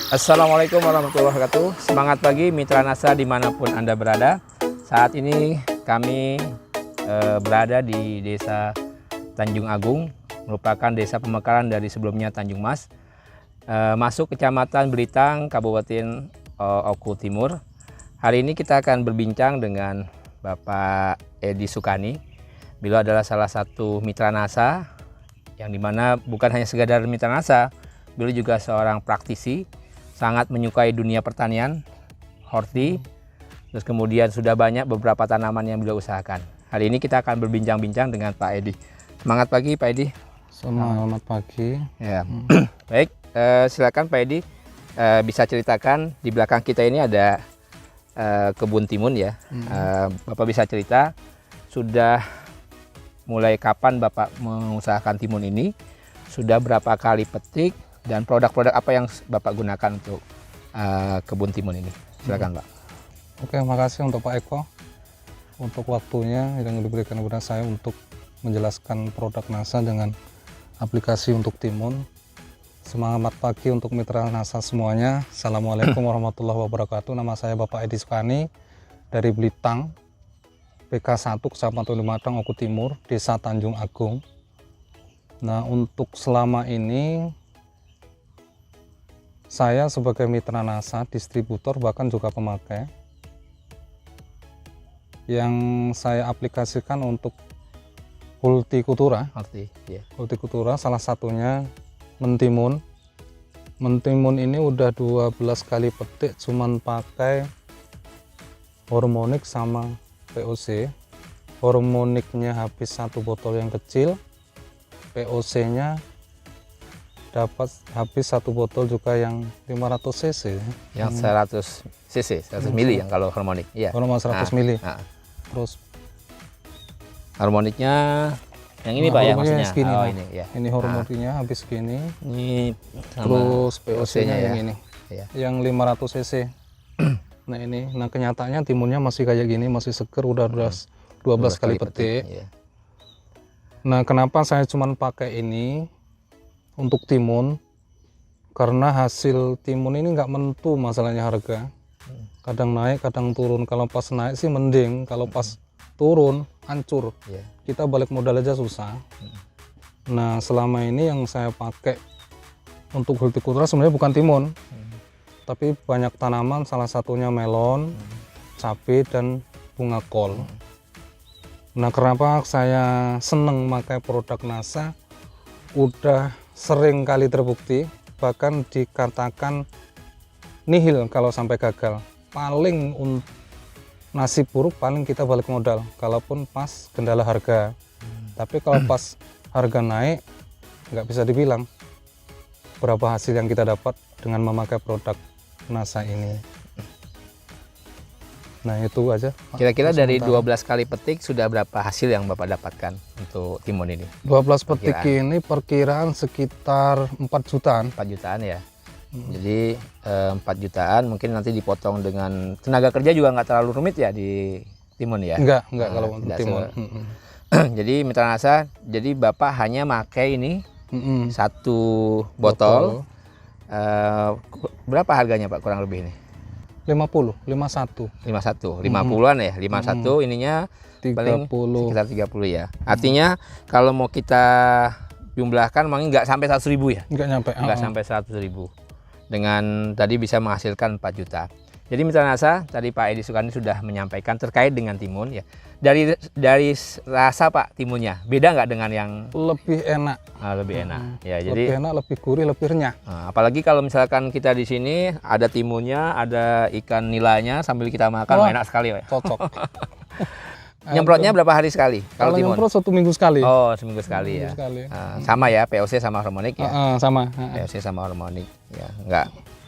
Assalamualaikum warahmatullahi wabarakatuh. Semangat pagi Mitra Nasa dimanapun Anda berada. Saat ini kami berada di Desa Tanjung Agung, merupakan desa pemekaran dari sebelumnya Tanjung Mas, masuk Kecamatan Belitang, Kabupaten Oku Timur. Hari ini kita akan berbincang dengan Bapak Edi Sukani. Beliau adalah salah satu Mitra Nasa, yang dimana bukan hanya sekadar Mitra Nasa, beliau juga seorang praktisi, sangat menyukai dunia pertanian, horti, terus kemudian sudah banyak beberapa tanaman yang beliau usahakan. Hari ini kita akan berbincang-bincang dengan Pak Edi. Semangat pagi Pak Edi. Selamat pagi. Ya. Baik, silakan Pak Edi, bisa ceritakan di belakang kita ini ada kebun timun ya. Bapak bisa cerita sudah mulai kapan Bapak mengusahakan timun ini, sudah berapa kali petik, dan produk-produk apa yang Bapak gunakan untuk kebun timun ini. Silakan Pak. Oke, makasih untuk Pak Eko untuk waktunya yang diberikan kepada saya untuk menjelaskan produk Nasa dengan aplikasi untuk timun. Semangat pagi untuk Mitra Nasa semuanya. Assalamualaikum warahmatullahi wabarakatuh. Nama saya Bapak Edi Sukani dari Belitang, PK1 Kecamatan Belitang, Oku Timur, Desa Tanjung Agung. Nah, untuk selama ini saya sebagai Mitra Nasa, distributor, bahkan juga pemakai, yang saya aplikasikan untuk hortikultura. Hortikultura salah satunya mentimun. Mentimun ini udah 12 kali petik, cuman pakai hormonik sama POC. Hormoniknya habis 1 botol yang kecil, POC-nya dapat habis 1 botol juga yang 500 cc. Yang 100 cc, 100 mili yang kalau harmonik. Iya. Hormon 100 mili. Terus harmoniknya yang ini Pak ya maksudnya. Segini, ini ya. Ini hormoniknya habis gini. Ini Terus POC-nya ya. yang ini. Ya. Yang 500 cc. Nah ini, kenyataannya timunnya masih kayak gini, masih seger, udah 12 kali petik. Ya. Nah, kenapa saya cuma pakai ini untuk timun? Karena hasil timun ini nggak menentu masalahnya harga. Kadang naik, kadang turun. Kalau pas naik sih mending, kalau pas turun hancur. Kita balik modal aja susah. Nah, selama ini yang saya pakai untuk hortikultura sebenarnya bukan timun, tapi banyak tanaman, salah satunya melon, cabai, dan bunga kol. Nah, kenapa saya seneng pakai produk Nasa? Udah sering kali terbukti, bahkan dikatakan nihil kalau sampai gagal. Paling nasib buruk paling kita balik modal, kalaupun pas kendala harga. Tapi kalau pas harga naik, nggak bisa dibilang berapa hasil yang kita dapat dengan memakai produk Nasa ini. Nah, itu aja. Kira-kira dari 12 kali petik sudah berapa hasil yang Bapak dapatkan untuk timun ini? 12 petik ini perkiraan sekitar 4 jutaan. 4 jutaan ya. Jadi 4 jutaan mungkin nanti dipotong dengan tenaga kerja juga nggak terlalu rumit ya di timun ya? Enggak kalau untuk timun. Jadi Mitra Nasa, jadi Bapak hanya pakai ini 1 botol. Berapa harganya Pak kurang lebih ini? 51 50-an ya, 51 ininya 30. paling sekitar 30 ya. Artinya kalau mau kita jumlahkan mungkin nggak sampai 100.000 ya? Nggak sampai 100.000. Dengan tadi bisa menghasilkan 4 juta. Jadi Mitra Nasa, tadi Pak Edi Sukani sudah menyampaikan terkait dengan timun ya. Dari rasa Pak timunnya, beda nggak dengan yang lebih enak? Lebih enak. Ya, lebih jadi enak, lebih gurih, lebih renyah. Apalagi kalau misalkan kita di sini ada timunnya, ada ikan nilainya sambil kita makan, enak sekali Pak. Cocok. Nyemprotnya berapa hari sekali kalau timun? Nyemprot 1 minggu sekali. Oh, seminggu sekali ya. Sama ya, POC sama harmonik ya. Sama. POC sama harmonik ya.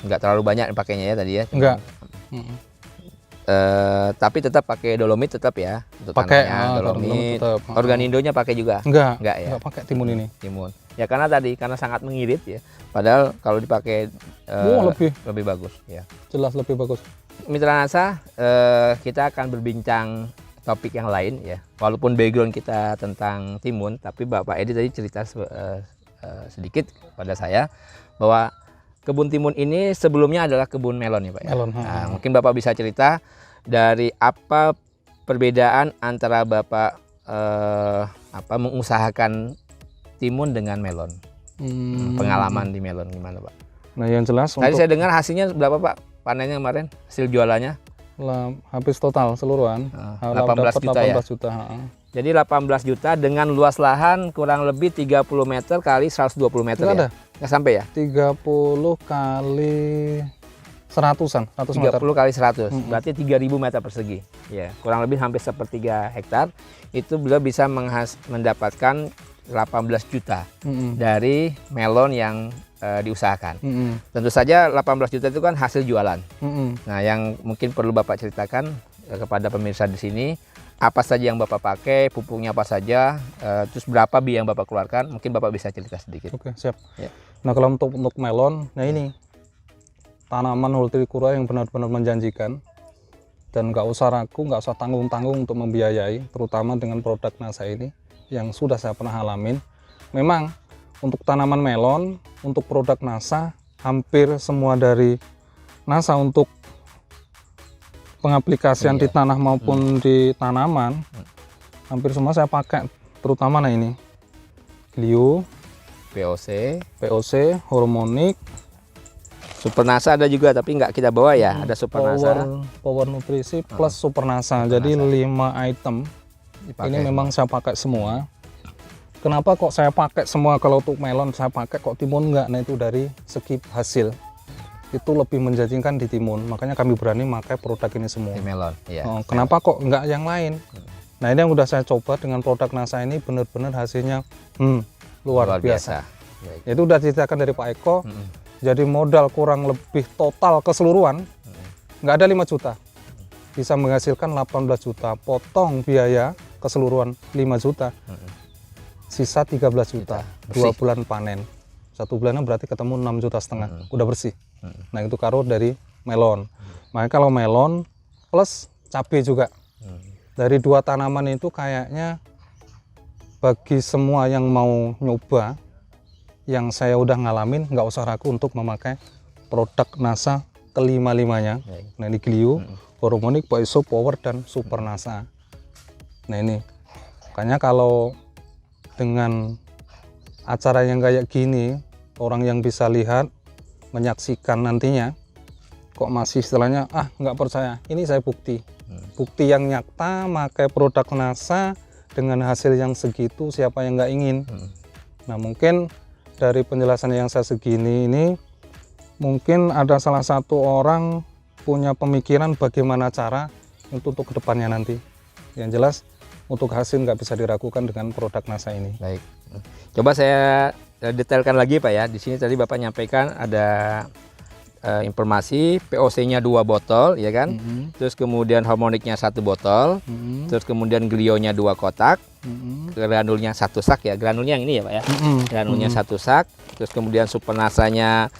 Enggak terlalu banyak pakainya ya tadi ya. Enggak. Tapi tetap pakai dolomit tetap ya untuk pakai dolomit. Organindonya pakai juga? Enggak ya. Enggak pakai timun ini. Timun. Ya karena sangat mengirit ya. Padahal kalau dipakai lebih bagus ya. Jelas lebih bagus. Mitra Nasa, kita akan berbincang topik yang lain ya. Walaupun background kita tentang timun, tapi Bapak Edi tadi cerita sedikit pada saya bahwa kebun timun ini sebelumnya adalah kebun melon ya Pak ya? Melon. Nah, mungkin Bapak bisa cerita dari apa perbedaan antara Bapak mengusahakan timun dengan melon. Pengalaman di melon gimana Pak? Nah yang jelas Tadi saya dengar hasilnya berapa Pak panennya kemarin? Hasil jualannya? habis total seluruhan 18 juta ya? 18 juta. Jadi 18 juta dengan luas lahan kurang lebih 30 meter kali 120 meter Nggak ya? ada. Nggak sampai ya? 30 kali 100-an, 100 meter. 30 kali 100, berarti 3000 meter persegi. Ya, kurang lebih hampir sepertiga hektar. Itu beliau bisa mendapatkan 18 juta dari melon yang diusahakan. Tentu saja 18 juta itu kan hasil jualan. Nah, yang mungkin perlu Bapak ceritakan kepada pemirsa di sini, apa saja yang Bapak pakai, pupuknya apa saja, terus berapa biaya yang Bapak keluarkan, mungkin Bapak bisa cerita sedikit. Oke, siap. Ya. Nah, kalau untuk melon, nah ini tanaman hortikultura yang benar-benar menjanjikan dan nggak usah ragu, nggak usah tanggung-tanggung untuk membiayai, terutama dengan produk NASA ini yang sudah saya pernah alamin. Memang untuk tanaman melon, untuk produk NASA, hampir semua dari NASA untuk pengaplikasian di tanah maupun di tanaman, hampir semua saya pakai, terutama nah ini Glio, POC, Hormonik, Super NASA ada juga tapi nggak kita bawa ya, ada Super NASA. Power Nutrisi plus Super NASA. Jadi 5 item Dipakai ini memang saya pakai semua. Kenapa kok saya pakai semua? Kalau untuk melon saya pakai, kok timun enggak? Nah itu dari segi hasil itu lebih menjanjikan di timun, makanya kami berani pakai produk ini semua. Di melon, ya. Kenapa kok enggak yang lain? Nah ini yang udah saya coba dengan produk NASA ini, benar-benar hasilnya luar biasa. Itu udah diceritakan dari Pak Eko. Jadi modal kurang lebih total keseluruhan nggak ada 5 juta, bisa menghasilkan 18 juta, potong biaya keseluruhan 5 juta, sisa 13 juta, 2 bulan panen, 1 bulannya berarti ketemu 6,5 juta, udah bersih. Nah itu karo dari melon. Makanya kalau melon plus cabai juga, dari 2 tanaman itu kayaknya bagi semua yang mau nyoba, yang saya udah ngalamin, nggak usah ragu untuk memakai produk NASA kelima-limanya. Nah ini Glio, Hormonik, POC, Power, dan Super NASA. Nah ini, makanya kalau dengan acara yang kayak gini, orang yang bisa lihat, menyaksikan nantinya, kok masih istilahnya, nggak percaya, ini saya bukti. Bukti yang nyata, pakai produk NASA, dengan hasil yang segitu, siapa yang nggak ingin. Nah mungkin dari penjelasan yang saya segini ini, mungkin ada salah satu orang punya pemikiran bagaimana cara untuk kedepannya nanti. Yang jelas untuk hasil nggak bisa diragukan dengan produk NASA ini. Baik, coba saya detailkan lagi Pak ya. Di sini tadi Bapak nyampaikan ada informasi POC-nya 2 botol, ya kan? Terus kemudian Hormoniknya 1 botol, terus kemudian Glio-nya 2 kotak, granulnya 1 sak ya, granulnya yang ini ya Pak ya, granulnya 1 sak, terus kemudian Super NASA-nya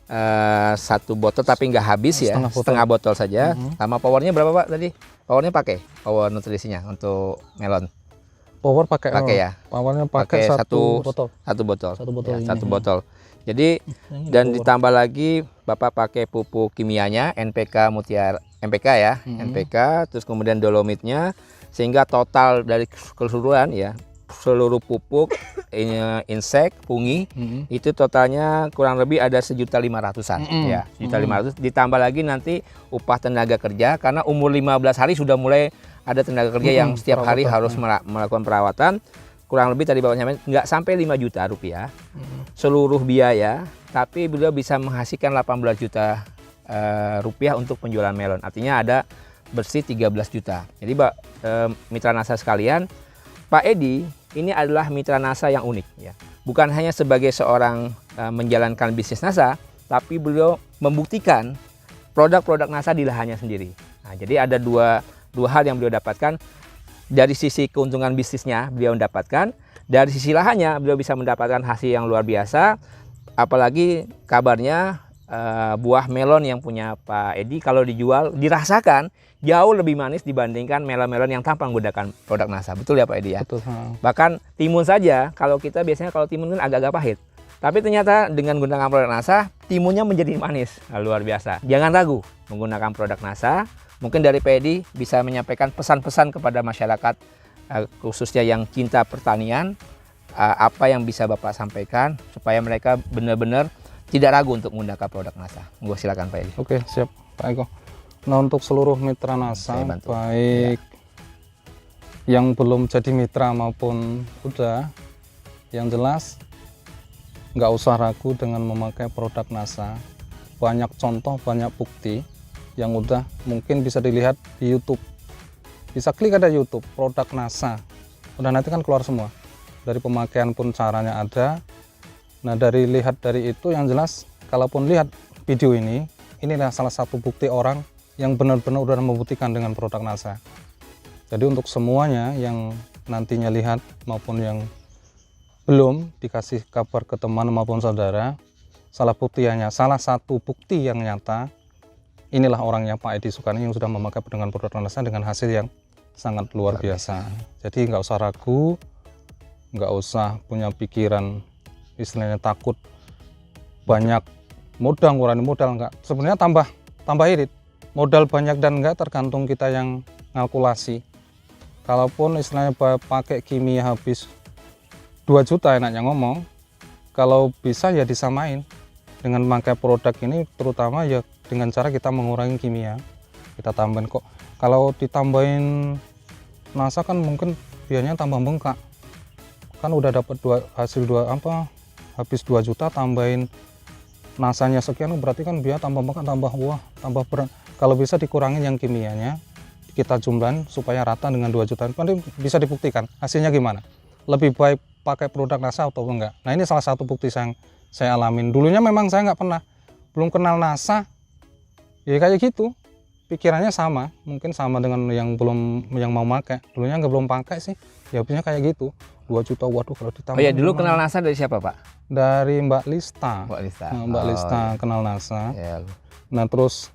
1 botol tapi nggak habis ya, setengah botol saja. Sama powernya berapa Pak tadi? Powernya pakai power nutrisinya untuk melon. Power pakai ya. Powernya pakai 1 botol. 1 botol. 1 botol. Ya, 1 botol. Jadi dan ditambah lagi Bapak pakai pupuk kimianya NPK Mutiara, NPK ya, NPK, terus kemudian dolomitnya, sehingga total dari keseluruhan ya, seluruh pupuk insek, fungi itu totalnya kurang lebih ada 1.500.000-an ya, 1.500.000, ditambah lagi nanti upah tenaga kerja, karena umur 15 hari sudah mulai ada tenaga kerja yang setiap hari harus melakukan perawatan. Kurang lebih tadi Bapak nyampaikan nggak sampai 5 juta rupiah seluruh biaya, tapi beliau bisa menghasilkan 18 juta rupiah untuk penjualan melon. Artinya ada bersih 13 juta. Jadi mitra NASA sekalian, Pak Edi ini adalah mitra NASA yang unik ya. Bukan hanya sebagai seorang menjalankan bisnis NASA, tapi beliau membuktikan produk-produk NASA di lahannya sendiri. Nah, jadi ada dua hal yang beliau dapatkan. Dari sisi keuntungan bisnisnya beliau mendapatkan, dari sisi lahannya beliau bisa mendapatkan hasil yang luar biasa. Apalagi kabarnya buah melon yang punya Pak Edi kalau dijual dirasakan jauh lebih manis dibandingkan melon-melon yang tanpa menggunakan produk NASA. Betul ya Pak Edi ya? Betul. Bahkan timun saja, kalau kita biasanya kalau timun kan agak-agak pahit. Tapi ternyata dengan menggunakan produk NASA timunnya menjadi manis. Nah, luar biasa. Jangan ragu menggunakan produk NASA. Mungkin dari Pak Edi bisa menyampaikan pesan-pesan kepada masyarakat, khususnya yang cinta pertanian, apa yang bisa Bapak sampaikan supaya mereka benar-benar tidak ragu untuk menggunakan produk NASA. Gue silakan Pak Edi. Oke, siap Pak Eko. Nah, untuk seluruh mitra NASA, baik yang belum jadi mitra maupun udah, yang jelas nggak usah ragu dengan memakai produk NASA. Banyak contoh, banyak bukti yang udah mungkin bisa dilihat di YouTube. Bisa klik ada YouTube, produk NASA. Udah nanti kan keluar semua. Dari pemakaian pun caranya ada. Nah, dari itu yang jelas, kalaupun lihat video ini, inilah salah satu bukti orang yang benar-benar udah membuktikan dengan produk NASA. Jadi untuk semuanya yang nantinya lihat maupun yang belum dikasih kabar ke teman maupun saudara, salah satu bukti yang nyata, inilah orangnya Pak Edi Sukani yang sudah memakai dengan produk NASA dengan hasil yang sangat luar biasa. Jadi nggak usah ragu, nggak usah punya pikiran istilahnya takut banyak modal, ngurangi modal, enggak. Sebenarnya tambah irit. Modal banyak dan enggak tergantung kita yang kalkulasi. Kalaupun istilahnya pakai kimia habis 2 juta enaknya ngomong, kalau bisa ya disamain dengan memakai produk ini, terutama ya dengan cara kita mengurangi kimia. Kita tambahin kok. Kalau ditambahin NASA kan mungkin biayanya tambah bengkak. Kan udah dapat habis 2 juta tambahin NASA-nya sekian, berarti kan biaya tambah bengkak, tambah berat. Kalau bisa dikurangin yang kimianya, kita jumlahin supaya rata dengan 2 juta. Nanti bisa dibuktikan hasilnya gimana. Lebih baik pakai produk NASA atau enggak. Nah, ini salah satu bukti yang saya alamin. Dulunya memang saya nggak pernah, belum kenal NASA, ya kayak gitu. Pikirannya sama, mungkin sama dengan yang mau pakai. Dulunya belum pakai sih, ya habisnya kayak gitu. 2 juta, waduh kalau ditambah. Oh ya, dulu kenal NASA dari siapa Pak? Dari Mbak Lista. Mbak Lista kenal NASA. Ya. Nah, terus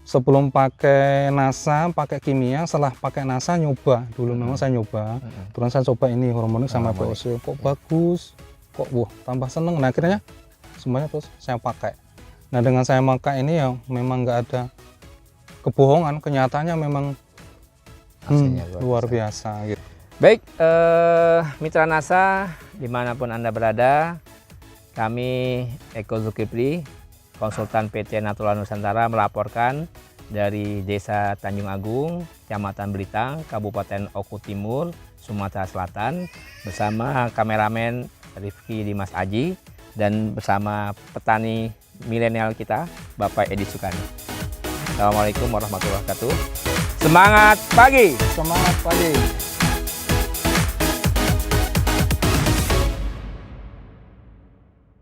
sebelum pakai NASA, pakai kimia, setelah pakai NASA nyoba. Dulu memang saya nyoba. Terus saya coba ini hormonik sama POC. Kok bagus, kok tambah seneng. Nah, akhirnya semuanya terus saya pakai. Nah, dengan saya pakai ini ya memang nggak ada kebohongan, kenyataannya memang luar biasa gitu. Baik, mitra NASA dimanapun Anda berada, kami Eko Zulkifli, konsultan PT Natural Nusantara melaporkan dari Desa Tanjung Agung, Kecamatan Belitang, Kabupaten Oku Timur, Sumatera Selatan, bersama kameramen Rifki Dimas Aji dan bersama petani milenial kita, Bapak Edi Sukani. Assalamualaikum warahmatullahi wabarakatuh. Semangat pagi! Semangat pagi!